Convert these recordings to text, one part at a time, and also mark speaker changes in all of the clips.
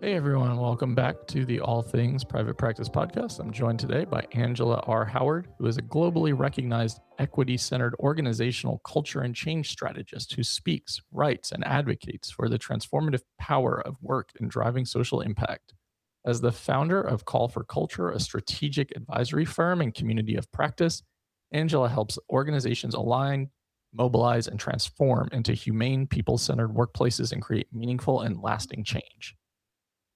Speaker 1: Hey everyone, welcome back to the All Things Private Practice podcast. I'm joined today by Angela R. Howard, who is a globally recognized equity centered organizational culture and change strategist who speaks, writes, and advocates for the transformative power of work in driving social impact. As the founder of Call for Culture, a strategic advisory firm and community of practice, Angela helps organizations align, mobilize, and transform into humane, people centered workplaces and create meaningful and lasting change.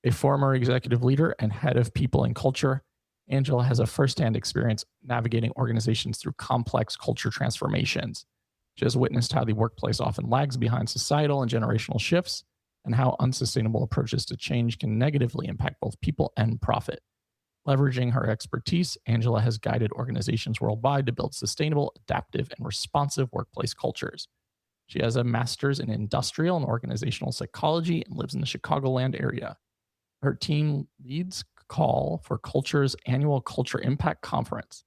Speaker 1: A former executive leader and head of people and culture, Angela has a firsthand experience navigating organizations through complex culture transformations. She has witnessed how the workplace often lags behind societal and generational shifts, and how unsustainable approaches to change can negatively impact both people and profit. Leveraging her expertise, Angela has guided organizations worldwide to build sustainable, adaptive, and responsive workplace cultures. She has a master's in industrial and organizational psychology and lives in the Chicagoland area. Her team leads Call for Culture's annual Culture Impact Conference.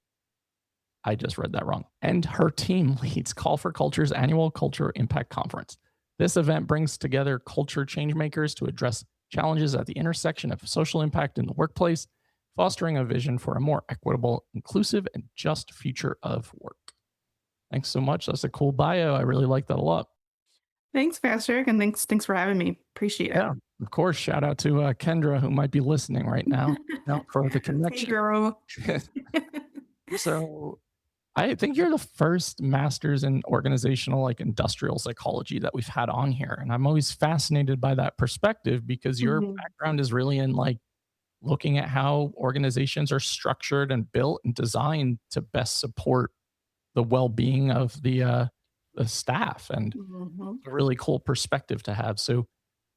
Speaker 1: I just read that wrong. And her team leads Call for Culture's annual Culture Impact Conference. This event brings together culture changemakers to address challenges at the intersection of social impact in the workplace, fostering a vision for a more equitable, inclusive, and just future of work. Thanks so much. That's a cool bio. I really like that a lot.
Speaker 2: Thanks, Patrick, and thanks for having me. Appreciate it.
Speaker 1: Yeah, of course. Shout out to Kendra, who might be listening right now. Out for the
Speaker 2: Hey,
Speaker 1: connection.
Speaker 2: girl.
Speaker 1: So I think you're the first masters in organizational, like industrial psychology that we've had on here. And I'm always fascinated by that perspective because your
Speaker 2: Mhm.
Speaker 1: background is really in like looking at how organizations are structured and built and designed to best support the well-being of the staff. And
Speaker 2: Mhm.
Speaker 1: a really cool perspective to have. So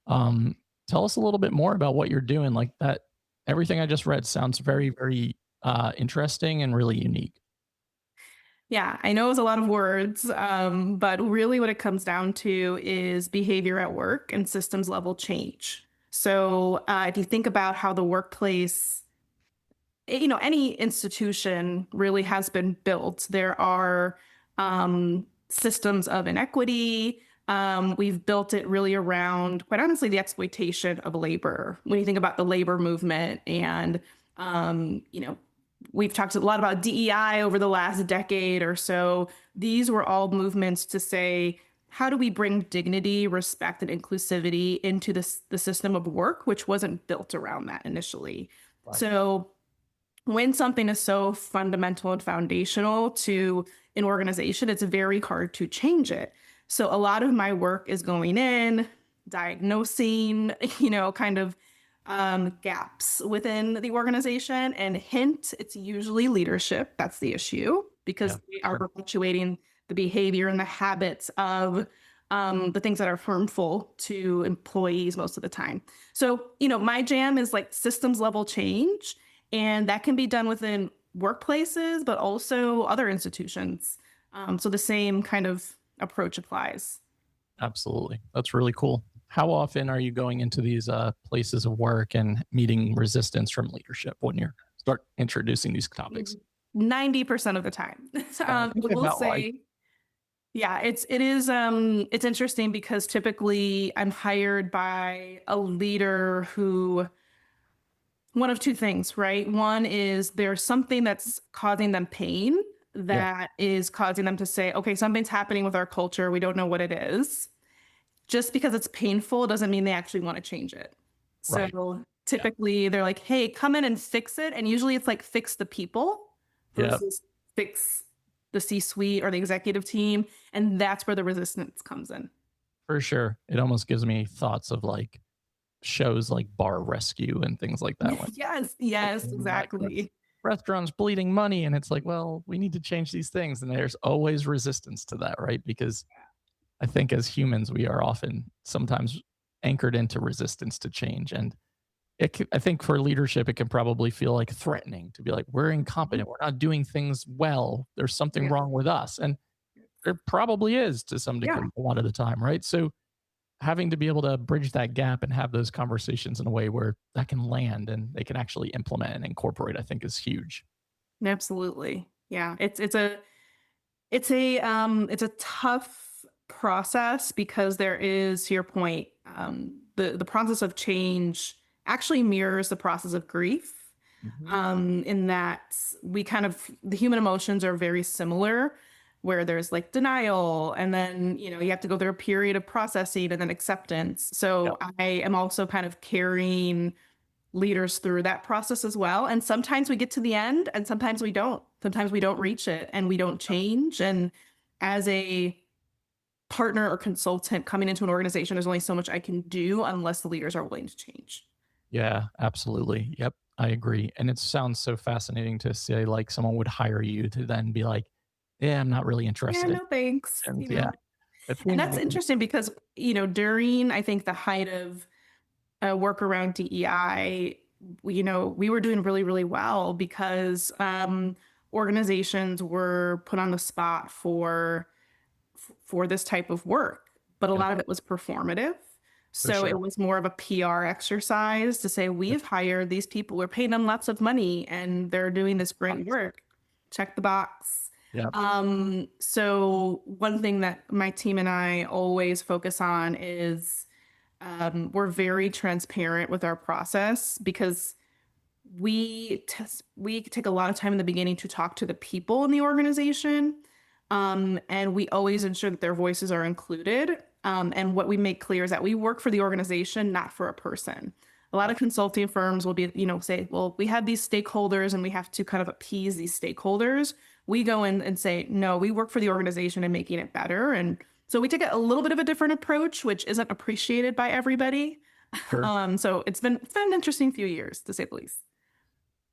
Speaker 1: um, tell us a little bit more about what you're doing. Like that, everything I just read sounds very, very interesting and really unique.
Speaker 2: Yeah, I know it's a lot of words, but really what it comes down to is behavior at work and systems level change. So if you think about how the workplace, any institution really has been built, there are systems of inequity. We've built it really around, quite honestly, the exploitation of labor. When you think about the labor movement and, um, you know, we've talked a lot about DEI over the last decade or so. These were all movements to say, how do we bring dignity, respect, and inclusivity into the system of work, which wasn't built around that initially.
Speaker 1: Right.
Speaker 2: So when something is so fundamental and foundational to an organization, it's very hard to change it. So a lot of my work is going in, diagnosing, kind of gaps within the organization. And hint, it's usually leadership. That's the issue
Speaker 1: Yeah.
Speaker 2: because they are
Speaker 1: Sure.
Speaker 2: perpetuating the behavior and the habits of the things that are harmful to employees most of the time. So, my jam is like systems level change, and that can be done within workplaces, but also other institutions. So the same kind of approach applies.
Speaker 1: Absolutely. That's really cool. How often are you going into these places of work and meeting resistance from leadership when you start introducing these topics?
Speaker 2: 90% of the time. I
Speaker 1: Think
Speaker 2: will
Speaker 1: about like,
Speaker 2: say, yeah, it's interesting because typically I'm hired by a leader who one of two things, right? One is there's something that's causing them pain
Speaker 1: yeah,
Speaker 2: that is causing them to say, okay, something's happening with our culture. We don't know what it is. Just because it's painful doesn't mean they actually want to change it.
Speaker 1: right.
Speaker 2: So
Speaker 1: Yeah.
Speaker 2: typically they're like, hey, come in and fix it. And usually it's like fix the people
Speaker 1: Yeah,
Speaker 2: versus fix the C suite or the executive team. And that's where the resistance comes in.
Speaker 1: for sure. It almost gives me thoughts of like shows like Bar Rescue and things like that.
Speaker 2: Yes,
Speaker 1: Like,
Speaker 2: yes,
Speaker 1: like
Speaker 2: exactly.
Speaker 1: restaurants bleeding money, and it's like, well, we need to change these things, and there's always resistance to that, right? Because I think as humans we are often sometimes anchored into resistance to change, and I think for leadership it can probably feel like threatening to be like, we're
Speaker 2: Mhm.
Speaker 1: incompetent, we're not doing things well, there's something
Speaker 2: Yeah.
Speaker 1: wrong with us, and there probably is to some
Speaker 2: Yeah.
Speaker 1: degree a lot of the time, right? So having to be able to bridge that gap and have those conversations in a way where that can land and they can actually implement and incorporate, I think is huge.
Speaker 2: Absolutely. Yeah. It's a tough process because there is, to your point, the process of change actually mirrors the process of grief,
Speaker 1: Hmm.
Speaker 2: in that the human emotions are very similar, where there's like denial, and then, you have to go through a period of processing and then acceptance.
Speaker 1: Yeah.
Speaker 2: So I am also kind of carrying leaders through that process as well. And sometimes we get to the end and sometimes we don't. Sometimes we don't reach it and we don't change. And as a partner or consultant coming into an organization, there's only so much I can do unless the leaders are willing to change.
Speaker 1: Yeah, absolutely. Yep, I agree. And it sounds so fascinating to say like someone would hire you to then be like, yeah, I'm not really
Speaker 2: Yeah,
Speaker 1: interested.
Speaker 2: no thanks.
Speaker 1: And yeah, it
Speaker 2: And
Speaker 1: seems
Speaker 2: that's
Speaker 1: like,
Speaker 2: interesting because, during, I think, the height of work around DEI, we were doing really, really well because organizations were put on the spot for this type of work, but a
Speaker 1: yep,
Speaker 2: lot of it was performative.
Speaker 1: for
Speaker 2: So
Speaker 1: sure.
Speaker 2: it was more of a PR exercise to say,
Speaker 1: Yep,
Speaker 2: we've hired these people, we're paying them lots of money, and they're doing this great work. Check the box.
Speaker 1: yep,
Speaker 2: So one thing that my team and I always focus on is we're very transparent with our process because we take a lot of time in the beginning to talk to the people in the organization, and we always ensure that their voices are included. And what we make clear is that we work for the organization, not for a person. A lot of consulting firms will be, say, well, we have these stakeholders and we have to kind of appease these stakeholders. We go in and say, no, we work for the organization and making it better. And so we take a little bit of a different approach, which isn't appreciated by everybody.
Speaker 1: sure.
Speaker 2: So it's been an interesting few years, to say the least.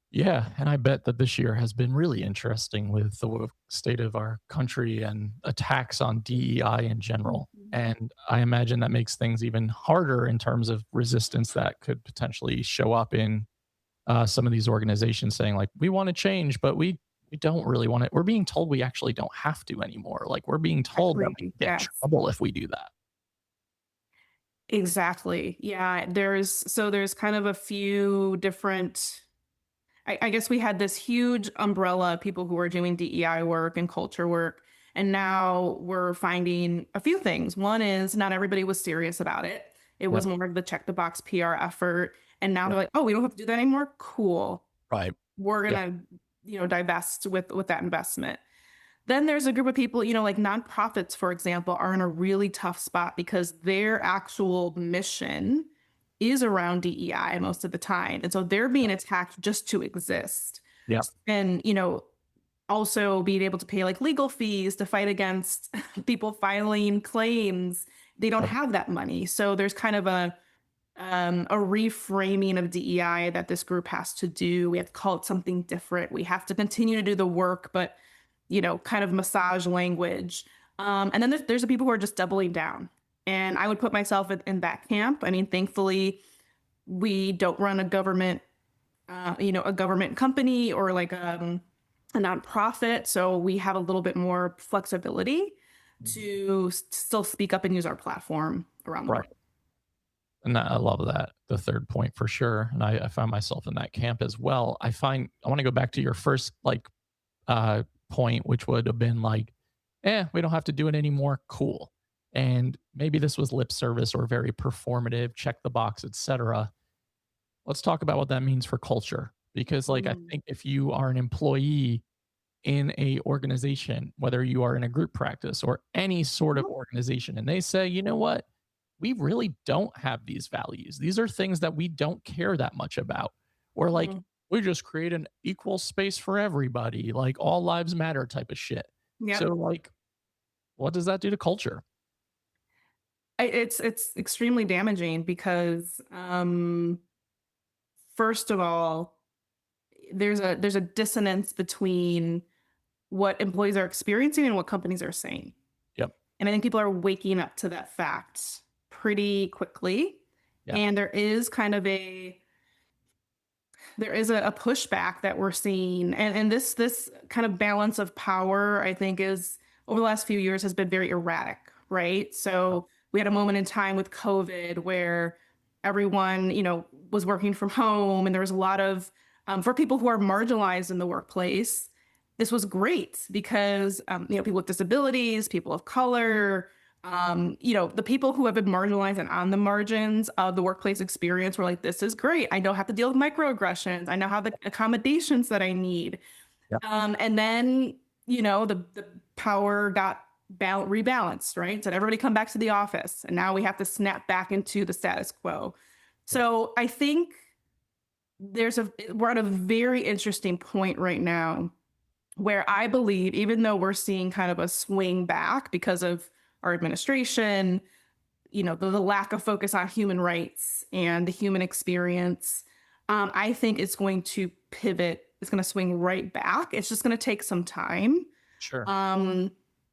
Speaker 1: Yeah, and I bet that this year has been really interesting with the state of our country and attacks on DEI in general.
Speaker 2: Mhm.
Speaker 1: And I imagine that makes things even harder in terms of resistance that could potentially show up in some of these organizations saying like, we want to change, but we don't really want it. We're being told we actually don't have to anymore. Like we're being told that we
Speaker 2: Exactly.
Speaker 1: get in
Speaker 2: Yes.
Speaker 1: trouble if we do that.
Speaker 2: Exactly. Yeah. There's kind of a few different. I guess we had this huge umbrella of people who are doing DEI work and culture work. And now we're finding a few things. One is not everybody was serious about it. It was
Speaker 1: Yep.
Speaker 2: more of the check the box PR effort. And now they're
Speaker 1: Yep.
Speaker 2: like, oh, we don't have to do that anymore. Cool.
Speaker 1: Right.
Speaker 2: We're
Speaker 1: Yeah.
Speaker 2: gonna, divest with that investment. Then there's a group of people, like nonprofits, for example, are in a really tough spot because their actual mission is around DEI most of the time. And so they're being attacked just to exist.
Speaker 1: Yep.
Speaker 2: And, also being able to pay like legal fees to fight against people filing claims. They don't
Speaker 1: Yep.
Speaker 2: have that money. So there's kind of a reframing of DEI that this group has to do. We have to call it something different. We have to continue to do the work, but kind of massage language. And then there's the people who are just doubling down. And I would put myself in that camp. I mean, thankfully, we don't run a government company or like a nonprofit. So we have a little bit more flexibility to still speak up and use our platform around the
Speaker 1: Right.
Speaker 2: world.
Speaker 1: And I love that, the third point for sure. And I find myself in that camp as well. I want to go back to your first like point, which would have been like, we don't have to do it anymore. Cool. And maybe this was lip service or very performative, check the box, etc. Let's talk about what that means for culture. Because like I
Speaker 2: Mm.
Speaker 1: think if you are an employee in a organization, whether you are in a group practice or any sort of organization, and they say, you know what, we really don't have these values. These are things that we don't care that much about. Or like,
Speaker 2: Mhm.
Speaker 1: we just create an equal space for everybody, like all lives matter type of shit.
Speaker 2: Yep.
Speaker 1: So like, what does that do to culture?
Speaker 2: It's extremely damaging because first of all, there's a dissonance between what employees are experiencing and what companies are saying.
Speaker 1: Yep.
Speaker 2: And I think people are waking up to that fact pretty quickly.
Speaker 1: Yeah.
Speaker 2: And there is a pushback that we're seeing. And this kind of balance of power, I think, is over the last few years has been very erratic, right? So we had a moment in time with COVID where everyone, was working from home, and there was a lot of for people who are marginalized in the workplace. This was great because people with disabilities, people of color, The people who have been marginalized and on the margins of the workplace experience were like, this is great. I don't have to deal with microaggressions. I now have the accommodations that I need.
Speaker 1: Yep.
Speaker 2: And then, the power got rebalanced, right? Said everybody come back to the office. And now we have to snap back into the status quo.
Speaker 1: Yep.
Speaker 2: So I think we're at a very interesting point right now where I believe, even though we're seeing kind of a swing back because of our administration, the lack of focus on human rights and the human experience, I think it's going to pivot. It's going to swing right back. It's just going to take some time,
Speaker 1: Sure.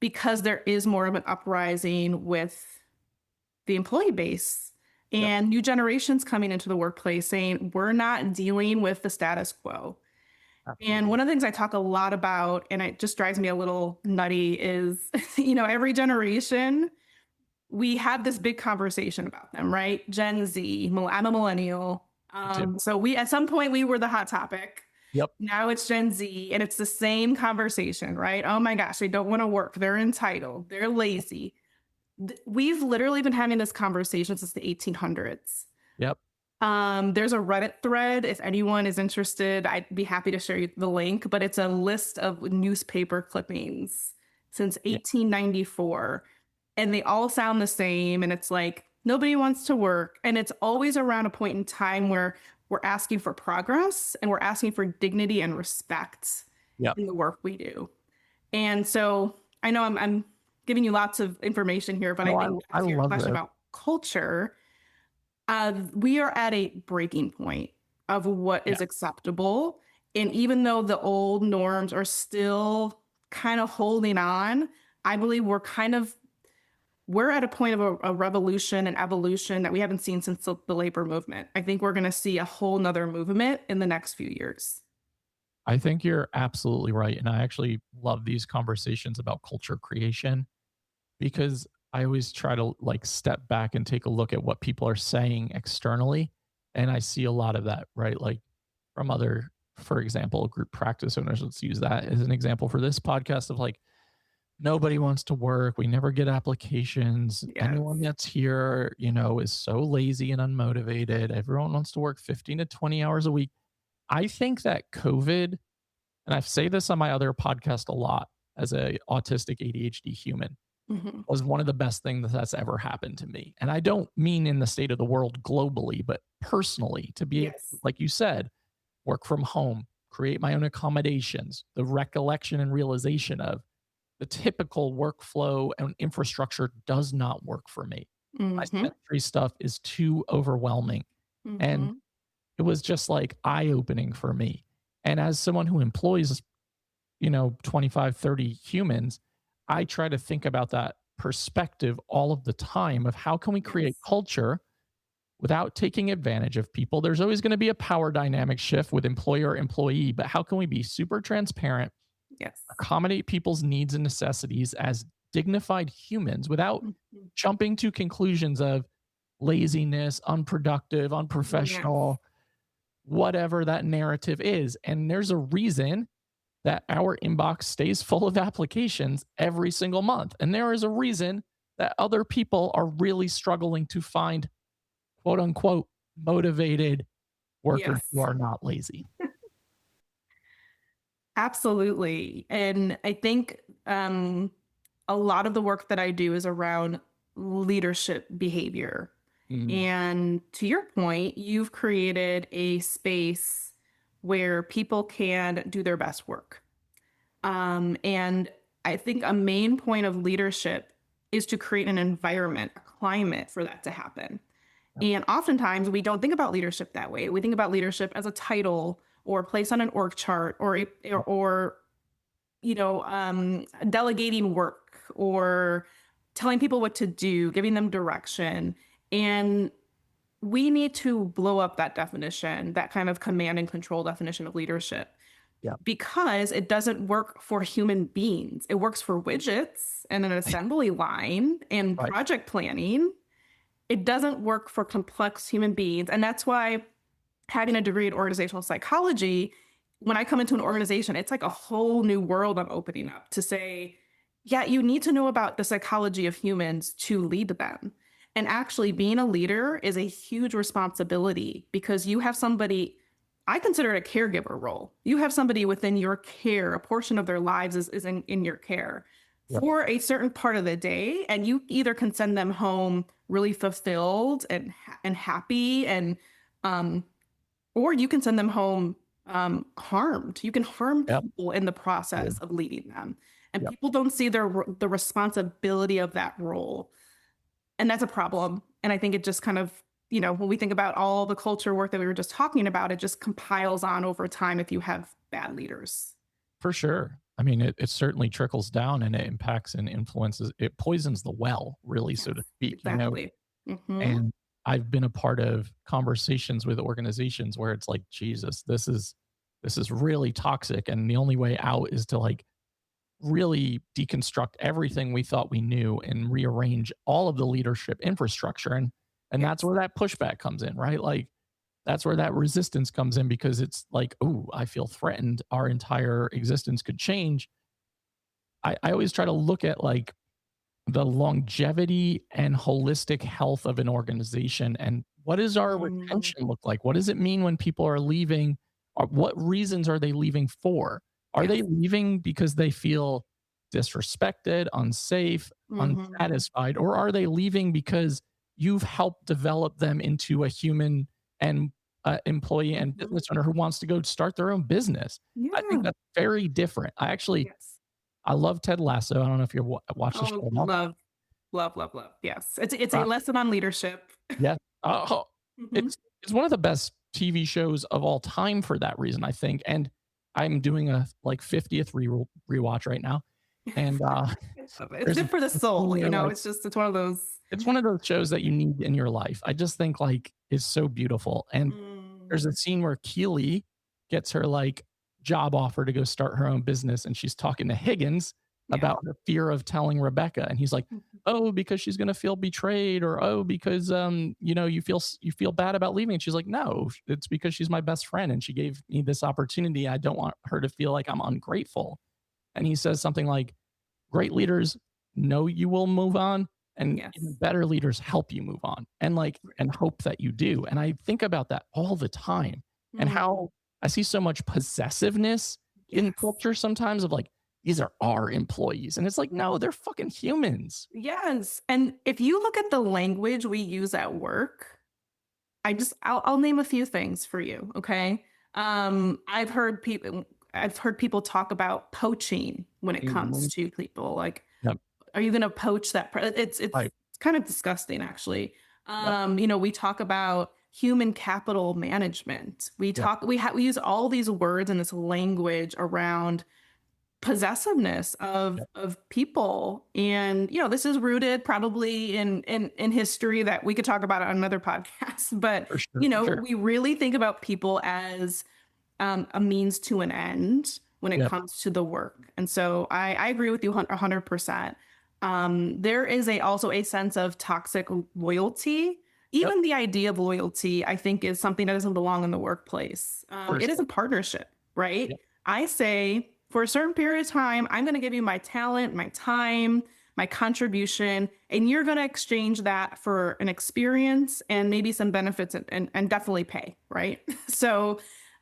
Speaker 2: because there is more of an uprising with the employee base
Speaker 1: Yep.
Speaker 2: and new generations coming into the workplace saying, we're not dealing with the status quo.
Speaker 1: Absolutely.
Speaker 2: And one of the things I talk a lot about, and it just drives me a little nutty, is, every generation, we have this big conversation about them, right? Gen Z, I'm a millennial.
Speaker 1: Me too.
Speaker 2: So at some point we were the hot topic.
Speaker 1: Yep.
Speaker 2: Now it's Gen Z and it's the same conversation, right? Oh my gosh, they don't want to work. They're entitled. They're lazy. We've literally been having this conversation since the 1800s.
Speaker 1: Yep.
Speaker 2: There's a Reddit thread. If anyone is interested, I'd be happy to share you the link, but it's a list of newspaper clippings since 1894. And they all sound the same. And it's like, nobody wants to work. And it's always around a point in time where we're asking for progress and we're asking for dignity and respect
Speaker 1: Yep.
Speaker 2: in the work we do. And so I know I'm giving you lots of information here, but
Speaker 1: No,
Speaker 2: I think
Speaker 1: I
Speaker 2: to your
Speaker 1: love
Speaker 2: question
Speaker 1: that.
Speaker 2: about culture, we are at a breaking point of what is
Speaker 1: Yeah.
Speaker 2: acceptable. And even though the old norms are still kind of holding on, I believe we're at a point of a revolution and evolution that we haven't seen since the labor movement. I think we're going to see a whole nother movement in the next few years.
Speaker 1: I think you're absolutely right. And I actually love these conversations about culture creation because I always try to like step back and take a look at what people are saying externally. And I see a lot of that, right? Like from other, for example, group practice owners. Let's use that as an example for this podcast of like, nobody wants to work. We never get applications.
Speaker 2: Yes.
Speaker 1: Anyone that's here, is so lazy and unmotivated. Everyone wants to work 15 to 20 hours a week. I think that COVID, and I say this on my other podcast a lot as a autistic ADHD human,
Speaker 2: Mhm.
Speaker 1: was one of the best things that's ever happened to me. And I don't mean in the state of the world globally, but personally to be,
Speaker 2: Yes.
Speaker 1: like you said, work from home, create my own accommodations, the recollection and realization of the typical workflow and infrastructure does not work for me. My
Speaker 2: Mhm.
Speaker 1: sensory stuff is too overwhelming. And
Speaker 2: Mhm.
Speaker 1: it was just like eye opening for me. And as someone who employs, 25, 30 humans, I try to think about that perspective all of the time of how can we create
Speaker 2: Yes.
Speaker 1: culture without taking advantage of people. There's always going to be a power dynamic shift with employer employee, but how can we be super transparent,
Speaker 2: Yes.
Speaker 1: accommodate people's needs and necessities as dignified humans without
Speaker 2: Mhm.
Speaker 1: jumping to conclusions of laziness, unproductive,
Speaker 2: Yes.
Speaker 1: unprofessional, whatever that narrative is. And there's a reason that our inbox stays full of applications every single month. And there is a reason that other people are really struggling to find quote unquote motivated workers who
Speaker 2: Yes.
Speaker 1: are not lazy.
Speaker 2: Absolutely. And I think a lot of the work that I do is around leadership behavior.
Speaker 1: Mm,
Speaker 2: And to your point, you've created a space where people can do their best work. And I think a main point of leadership is to create an environment, a climate for that to happen.
Speaker 1: yep,
Speaker 2: And oftentimes we don't think about leadership that way. We think about leadership as a title or a place on an org chart
Speaker 1: yep,
Speaker 2: or delegating work or telling people what to do, giving them direction. And we need to blow up that definition, that kind of command and control definition of leadership,
Speaker 1: yep.
Speaker 2: because it doesn't work for human beings. It works for widgets and an assembly line and
Speaker 1: Right.
Speaker 2: project planning. It doesn't work for complex human beings. And that's why having a degree in organizational psychology, when I come into an organization, it's like a whole new world I'm opening up to say, Yeah, you need to know about the psychology of humans to lead them. And actually, being a leader is a huge responsibility because you have somebody, I consider it a caregiver role. You have somebody within your care, a portion of their lives is in your care
Speaker 1: Yep.
Speaker 2: for a certain part of the day. And you either can send them home really fulfilled and happy, um, or you can send them home harmed. You can harm
Speaker 1: Yep.
Speaker 2: people in the
Speaker 1: Yeah.
Speaker 2: process of leading them. And
Speaker 1: Yep.
Speaker 2: people don't see the responsibility of that role. And that's a problem. And I think it just kind of, when we think about all the culture work that we were just talking about, it just compiles on over time if you have bad leaders.
Speaker 1: For sure. I mean, it certainly trickles down and it impacts and influences. It poisons the well, really, so to
Speaker 2: Yes,
Speaker 1: speak.
Speaker 2: exactly. Hmm.
Speaker 1: And I've been a part of conversations with organizations where it's like, Jesus, this is really toxic, and the only way out is to like really deconstruct everything we thought we knew and rearrange all of the leadership infrastructure. And that's
Speaker 2: Yes.
Speaker 1: where that pushback comes in, right? Like that's where that resistance comes in because it's like, oh, I feel threatened. Our entire existence could change. I always try to look at like the longevity and holistic health of an organization and what does our
Speaker 2: Mm,
Speaker 1: retention look like? What does it mean when people are leaving? Or what reasons are they leaving for? Are they
Speaker 2: yes.
Speaker 1: leaving because they feel disrespected, unsafe,
Speaker 2: Hmm.
Speaker 1: unsatisfied, or are they leaving because you've helped develop them into a human and employee and
Speaker 2: Hmm.
Speaker 1: business owner who wants to go start their own business? I think
Speaker 2: Yeah.
Speaker 1: that's very different.
Speaker 2: Yes.
Speaker 1: I love Ted Lasso. I don't know if you've watched the
Speaker 2: Oh,
Speaker 1: show at all.
Speaker 2: love, love, love, love. Yes. It's a
Speaker 1: Uh,
Speaker 2: lesson on leadership.
Speaker 1: yeah. Oh,
Speaker 2: Hmm.
Speaker 1: it's one of the best TV shows of all time for that reason, I think, and I'm doing a, like, 50th rewatch right now, and,
Speaker 2: I love it. It's
Speaker 1: there's a
Speaker 2: good for the
Speaker 1: scene
Speaker 2: soul,
Speaker 1: where, like
Speaker 2: it's one of those.
Speaker 1: it's one of those shows that you need in your life. I just think, like, it's so beautiful, and there's
Speaker 2: Mm,
Speaker 1: a scene where Keely gets her, like, job offer to go start her own business, and she's talking to Higgins
Speaker 2: yeah.
Speaker 1: about her fear of telling Rebecca, and he's like,
Speaker 2: Mhm.
Speaker 1: "Oh, because she's gonna feel betrayed," or, "Oh, because, you feel bad about leaving," and she's like, "No, it's because she's my best friend, and she gave me this opportunity. I don't want her to feel like I'm ungrateful." And he says something like, great leaders know you will move on, and even
Speaker 2: Yes.
Speaker 1: better leaders help you move on and like
Speaker 2: Right.
Speaker 1: and hope that you do. And I think about that all the time and
Speaker 2: Mm,
Speaker 1: how I see so much possessiveness in
Speaker 2: yes.
Speaker 1: culture sometimes of like, these are our employees. And it's like, no, they're fucking humans.
Speaker 2: Yes. And if you look at the language we use at work, I'll name a few things for you, okay? I've heard people talk about poaching when it comes
Speaker 1: Mhm.
Speaker 2: to people. Like,
Speaker 1: Yep.
Speaker 2: are you gonna poach that it's
Speaker 1: Right.
Speaker 2: kind of disgusting actually.
Speaker 1: Yep.
Speaker 2: We talk about human capital management.
Speaker 1: Yep.
Speaker 2: We use all these words and this language around possessiveness
Speaker 1: Yep.
Speaker 2: of people, and this is rooted probably in history that we could talk about on another podcast. But
Speaker 1: For sure. For sure.
Speaker 2: we really think about people as a means to an end when it
Speaker 1: Yep.
Speaker 2: comes to the work. And so I agree with you 100%. There is also a sense of toxic loyalty.
Speaker 1: Yep.
Speaker 2: Even the idea of loyalty, I think, is something that doesn't belong in the workplace.
Speaker 1: For
Speaker 2: It is
Speaker 1: sure.
Speaker 2: a partnership, right?
Speaker 1: Yep.
Speaker 2: I say for a certain period of time, I'm going to give you my talent, my time, my contribution, and you're going to exchange that for an experience and maybe some benefits and definitely pay, right? So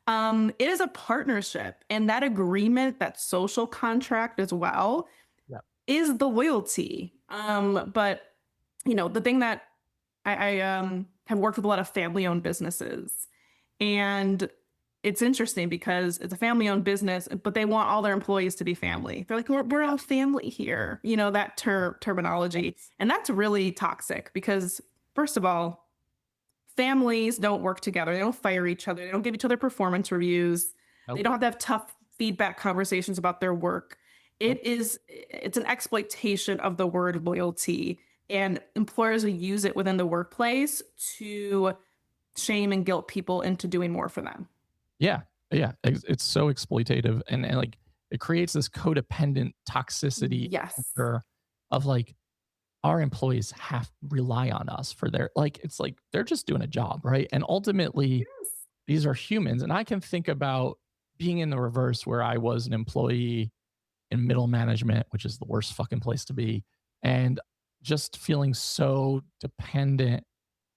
Speaker 2: it is a partnership, and that agreement, that social contract as well,
Speaker 1: Yep.
Speaker 2: is the loyalty. But the thing that I have worked with a lot of family-owned businesses, and it's interesting because it's a family-owned business, but they want all their employees to be family. They're like, we're all family here, that terminology, and that's really toxic because first of all, families don't work together. They don't fire each other. They don't give each other performance reviews. They
Speaker 1: Nope.
Speaker 2: don't have to have tough feedback conversations about their work.
Speaker 1: Nope.
Speaker 2: It's an exploitation of the word loyalty, and employers will use it within the workplace to shame and guilt people into doing more for them.
Speaker 1: Yeah, yeah, it's so exploitative and, like, it creates this codependent toxicity
Speaker 2: Yes.
Speaker 1: culture of, like, our employees have rely on us for their like, it's like they're just doing a job, right? And ultimately,
Speaker 2: Yes.
Speaker 1: these are humans, and I can think about being in the reverse where I was an employee in middle management, which is the worst fucking place to be, and just feeling so dependent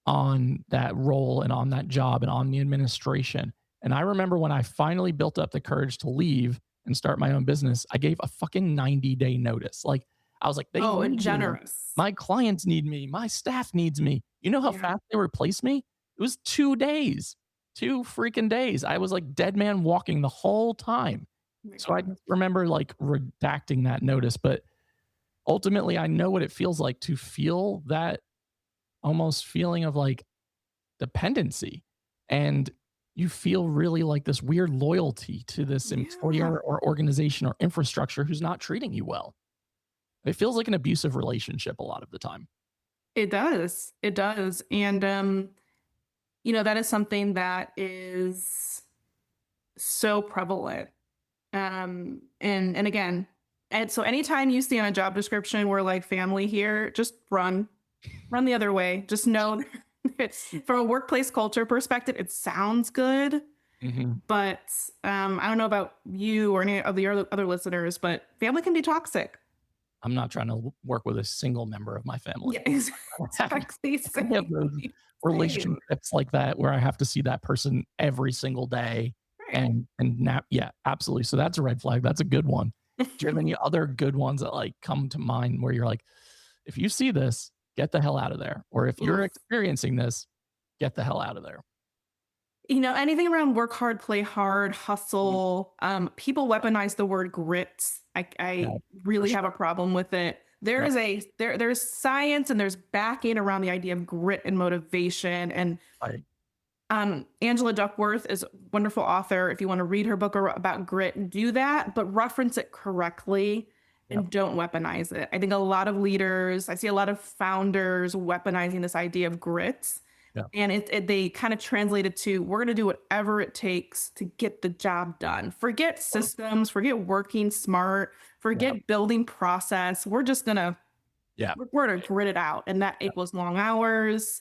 Speaker 1: on that role and on that job and on the administration. And I remember when I finally built up the courage to leave and start my own business, I gave a fucking 90-day notice. Like, I was like, they
Speaker 2: Oh, and
Speaker 1: need me.
Speaker 2: generous.
Speaker 1: My clients need me. My staff needs me. You know how
Speaker 2: Yeah.
Speaker 1: fast they replaced me? It was 2 days, 2 freaking days. I was like dead man walking the whole time.
Speaker 2: Oh my
Speaker 1: So I
Speaker 2: God.
Speaker 1: just remember like redacting that notice. But ultimately, I know what it feels like to feel that almost feeling of like dependency. And you feel really like this weird loyalty to this
Speaker 2: Yeah.
Speaker 1: employer or organization or infrastructure who's not treating you well. It feels like an abusive relationship a lot of the time.
Speaker 2: It does. It does. And that is something that is so prevalent. And again, and so anytime you see on a job description we're like family here, just run the other way. Just know from a workplace culture perspective, it sounds good,
Speaker 1: Mhm.
Speaker 2: but I don't know about you or any of the other listeners, but family can be toxic.
Speaker 1: I'm not trying to work with a single member of my
Speaker 2: Yeah,
Speaker 1: family.
Speaker 2: exactly.
Speaker 1: I have
Speaker 2: Same.
Speaker 1: those
Speaker 2: Same.
Speaker 1: relationships like that where I have to see that person every single day.
Speaker 2: Right.
Speaker 1: And now, yeah, absolutely. So that's a red flag. That's a good one. Do you have any other good ones that like come to mind where you're like, if you see this, get the hell out of there? Or if you're
Speaker 2: Oof.
Speaker 1: experiencing this, get the hell out of there.
Speaker 2: Anything around work hard, play hard,
Speaker 1: Mhm.
Speaker 2: hustle. People weaponize the word grit.
Speaker 1: Yeah,
Speaker 2: I
Speaker 1: for
Speaker 2: really have a
Speaker 1: sure.
Speaker 2: problem with it.
Speaker 1: Yep.
Speaker 2: There's science and there's backing around the idea of grit and motivation. And
Speaker 1: Right.
Speaker 2: Angela Duckworth is a wonderful author. If you want to read her book about grit, do that, but reference it correctly
Speaker 1: Yep.
Speaker 2: and don't weaponize it. I think a lot of leaders, I see a lot of founders weaponizing this idea of grit,
Speaker 1: Yep.
Speaker 2: and they kind of translate it to we're going to do whatever it takes to get the job done. Forget systems, forget working smart,
Speaker 1: Yep.
Speaker 2: forget building process.
Speaker 1: Yeah.
Speaker 2: We're going to grit it out, and that
Speaker 1: Yep.
Speaker 2: equals long hours,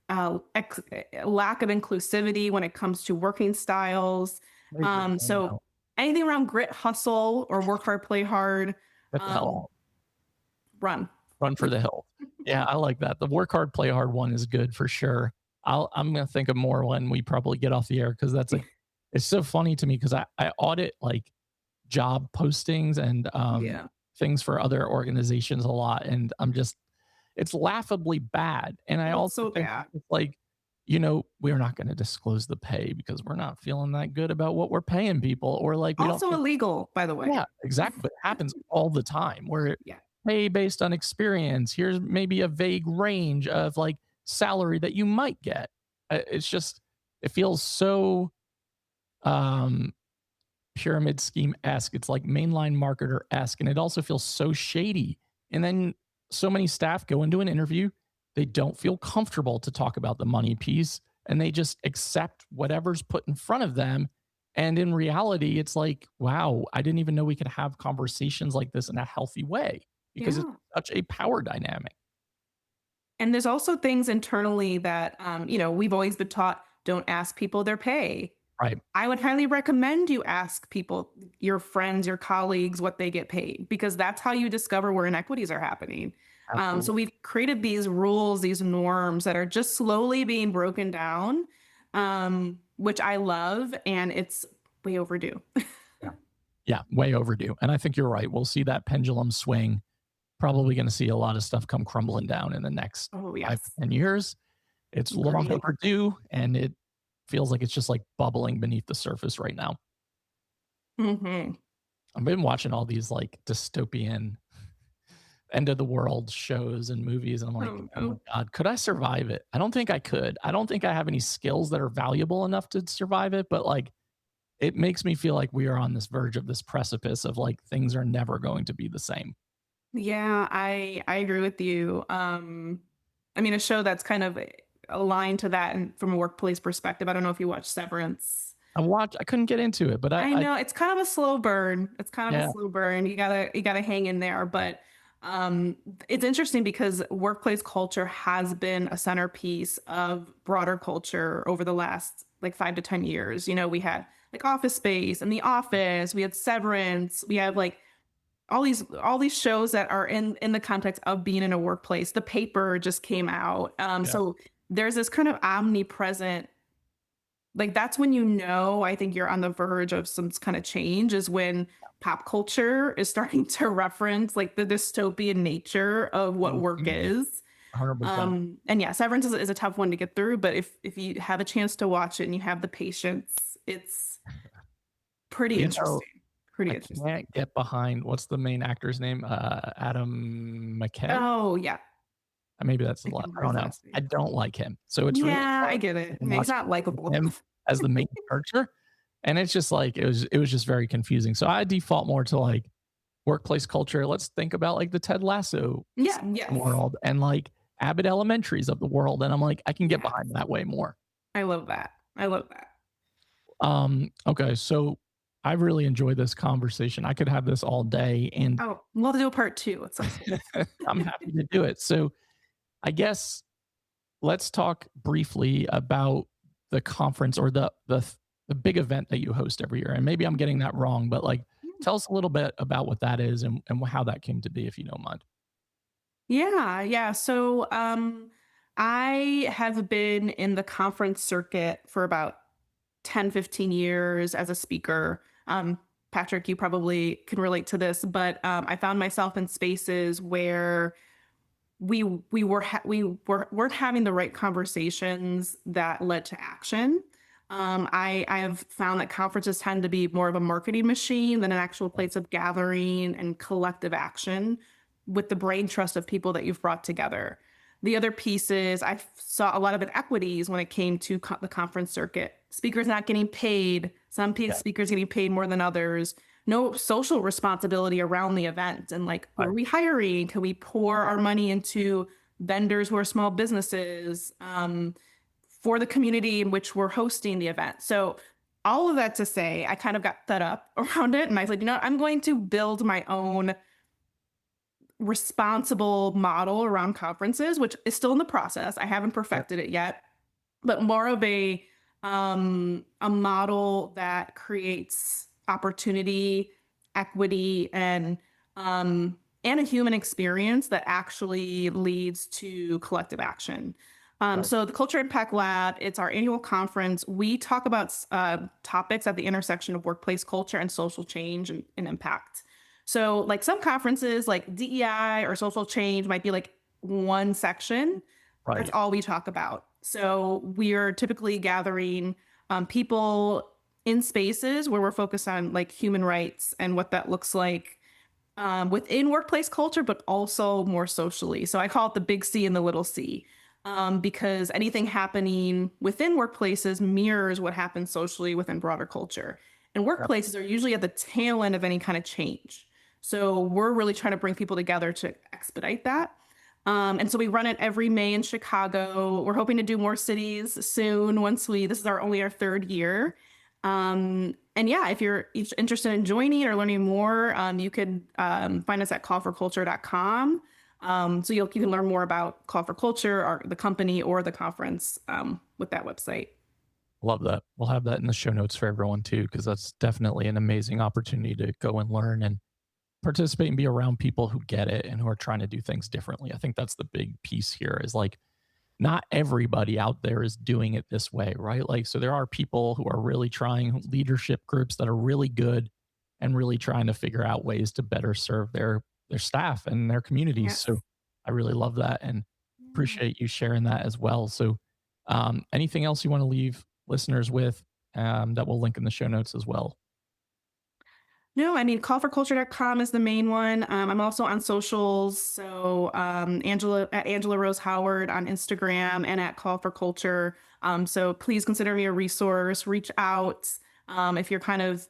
Speaker 2: lack of inclusivity when it comes to working styles.
Speaker 1: I agree.
Speaker 2: So anything around grit, hustle, or work hard, play hard,
Speaker 1: Get the hell
Speaker 2: um,
Speaker 1: out.
Speaker 2: run.
Speaker 1: Run for the hills. Yeah, I like that. The work hard, play hard one is good for sure. I'm gonna think of more when we probably get off the air because that's like it's so funny to me because I audit like job postings and
Speaker 2: Yeah.
Speaker 1: things for other organizations a lot, and I'm just it's laughably bad. And I
Speaker 2: Oh, it's
Speaker 1: also
Speaker 2: so
Speaker 1: think
Speaker 2: bad.
Speaker 1: it's like, we're not going to disclose the pay because we're not feeling that good about what we're paying people, or like we don't
Speaker 2: Also
Speaker 1: think
Speaker 2: illegal, by the
Speaker 1: yeah,
Speaker 2: way.
Speaker 1: exactly. But it happens all the time where
Speaker 2: Yeah.
Speaker 1: pay based on experience. Here's maybe a vague range of like salary that you might get. It's just, it feels so um, pyramid scheme esque. It's like mainline marketer esque. And it also feels so shady. And then so many staff go into an interview, they don't feel comfortable to talk about the money piece and they just accept whatever's put in front of them. And in reality, it's like, wow, I didn't even know we could have conversations like this in a healthy way because it's
Speaker 2: Yeah.
Speaker 1: such a power dynamic.
Speaker 2: And there's also things internally that, we've always been taught don't ask people their pay.
Speaker 1: Right.
Speaker 2: I would highly recommend you ask people, your friends, your colleagues, what they get paid, because that's how you discover where inequities are happening. So
Speaker 1: Absolutely.
Speaker 2: we've created these rules, these norms that are just slowly being broken down, which I love, and it's way overdue.
Speaker 1: Yeah. Yeah. Way overdue. And I think you're right. We'll see that pendulum swing. Probably going to see a lot of stuff come crumbling down in the next
Speaker 2: Oh,
Speaker 1: 5 to
Speaker 2: yes.
Speaker 1: 10 years. It's long
Speaker 2: Agreed.
Speaker 1: overdue, and it feels like it's just like bubbling beneath the surface right now.
Speaker 2: Hmm.
Speaker 1: I've been watching all these like dystopian end of the world shows and movies, and I'm like,
Speaker 2: Oh,
Speaker 1: oh my
Speaker 2: no.
Speaker 1: God, could I survive it? I don't think I could. I don't think I have any skills that are valuable enough to survive it, but like it makes me feel like we are on this verge of this precipice of like things are never going to be the same.
Speaker 2: Yeah, I agree with you. I mean, a show that's kind of aligned to that and from a workplace perspective. I don't know if you watch Severance.
Speaker 1: I couldn't get into it, but
Speaker 2: I know it's kind of a slow burn. It's kind of a
Speaker 1: yeah,
Speaker 2: slow burn. You gotta hang in there. But it's interesting because workplace culture has been a centerpiece of broader culture over the last like 5 to 10 years. We had like Office Space and The Office. We had Severance. We have like all these shows that are in the context of being in a workplace. The Paper just came out.
Speaker 1: Yeah.
Speaker 2: So there's this kind of omnipresent, like that's when I think you're on the verge of some kind of change is when pop culture is starting to reference like the dystopian nature of what work
Speaker 1: Mhm.
Speaker 2: is.
Speaker 1: 100%.
Speaker 2: And yeah, Severance is a tough one to get through, but if you have a chance to watch it and you have the patience, it's pretty
Speaker 1: You know,
Speaker 2: interesting. Pretty
Speaker 1: I
Speaker 2: interesting.
Speaker 1: can't get behind what's the main actor's name? Adam McKay?
Speaker 2: Oh yeah,
Speaker 1: Maybe that's a
Speaker 2: I can't
Speaker 1: lot. I
Speaker 2: remember
Speaker 1: don't
Speaker 2: his
Speaker 1: know.
Speaker 2: last
Speaker 1: I
Speaker 2: name.
Speaker 1: don't like him. So it's really
Speaker 2: Yeah, I
Speaker 1: hard
Speaker 2: get
Speaker 1: to
Speaker 2: it. Yeah, he's
Speaker 1: watch
Speaker 2: not likable.
Speaker 1: him as the main character. And it's just like it was just very confusing. So I default more to like workplace culture. Let's think about like the Ted Lasso
Speaker 2: Yeah, yes.
Speaker 1: world and like Abbott Elementaries of the world. And I'm like, I can get
Speaker 2: Yes.
Speaker 1: behind that way more.
Speaker 2: I love that. I love that.
Speaker 1: Okay, so I really enjoyed this conversation. I could have this all day, and
Speaker 2: Oh, we'll have to do a part 2 at some point.
Speaker 1: I'm happy to do it. So I guess let's talk briefly about the conference or the big event that you host every year. And maybe I'm getting that wrong, but like tell us a little bit about what that is and how that came to be, if you don't mind.
Speaker 2: Yeah, yeah. So, I have been in the conference circuit for about 10, 15 years as a speaker. Patrick, you probably can relate to this, but I found myself in spaces where we weren't having the right conversations that led to action. I have found that conferences tend to be more of a marketing machine than an actual place of gathering and collective action with the brain trust of people that you've brought together. The other piece is saw a lot of inequities when it came to the conference circuit. Speakers not getting paid, some
Speaker 1: Yeah.
Speaker 2: speakers getting paid more than others, no social responsibility around the event. And like, who are
Speaker 1: Right.
Speaker 2: we hiring? Can we pour our money into vendors who are small businesses for the community in which we're hosting the event? So, all of that to say, I kind of got fed up around it. And I said, I'm going to build my own responsible model around conferences, which is still in the process. I haven't
Speaker 1: Yeah.
Speaker 2: perfected it yet, but more of a model that creates opportunity, equity, and a human experience that actually leads to collective action.
Speaker 1: Right.
Speaker 2: So the Culture Impact Lab, it's our annual conference. We talk about topics at the intersection of workplace culture and social change and impact. So, like some conferences, like DEI or social change, might be like one section. That's
Speaker 1: Right.
Speaker 2: all we talk about. So we are typically gathering people in spaces where we're focused on like human rights and what that looks like within workplace culture, but also more socially. So I call it the big C and the little C, because anything happening within workplaces mirrors what happens socially within broader culture. And
Speaker 1: Yeah.
Speaker 2: workplaces are usually at the tail end of any kind of change. So we're really trying to bring people together to expedite that. And so we run it every May in Chicago. We're hoping to do more cities soon this is our third year. And yeah, if you're interested in joining or learning more, you can find us at callforculture.com. So you can learn more about Call for Culture or the company or the conference with that website.
Speaker 1: Love that. We'll have that in the show notes for everyone too, because that's definitely an amazing opportunity to go and learn and participate and be around people who get it and who are trying to do things differently. I think that's the big piece here is like not everybody out there is doing it this way, right? Like, so there are people who are really trying, leadership groups that are really good and really trying to figure out ways to better serve their staff and their communities.
Speaker 2: Yes.
Speaker 1: So I really love that and
Speaker 2: Yeah.
Speaker 1: appreciate you sharing that as well. So anything else you want to leave listeners with that we'll link in the show notes as well?
Speaker 2: No, I mean, callforculture.com is the main one. I'm also on socials. So Angela Rose Howard on Instagram and at Call for Culture. So please consider me a resource. Reach out if you're kind of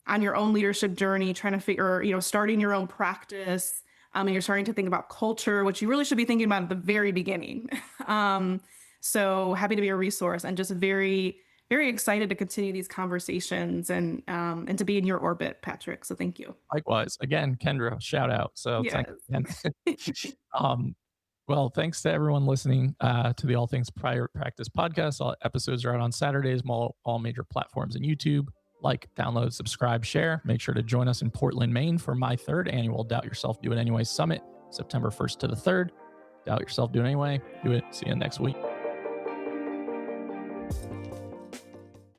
Speaker 2: on your own leadership journey, trying to figure, starting your own practice, and you're starting to think about culture, which you really should be thinking about at the very beginning. um, so happy to be a resource and just very, very excited to continue these conversations and to be in your orbit, Patrick. So thank you.
Speaker 1: Likewise, again, Kendra, shout out. So thanks
Speaker 2: Yes.
Speaker 1: again. um, well, thanks to everyone listening to the All Things Private Practice podcast. All episodes are out on Saturdays, all major platforms and YouTube. Like, download, subscribe, share. Make sure to join us in Portland, Maine for my third annual Doubt Yourself, Do It Anyway Summit, September 1st to the 3rd. Doubt yourself, do it anyway. Do it. See you next week.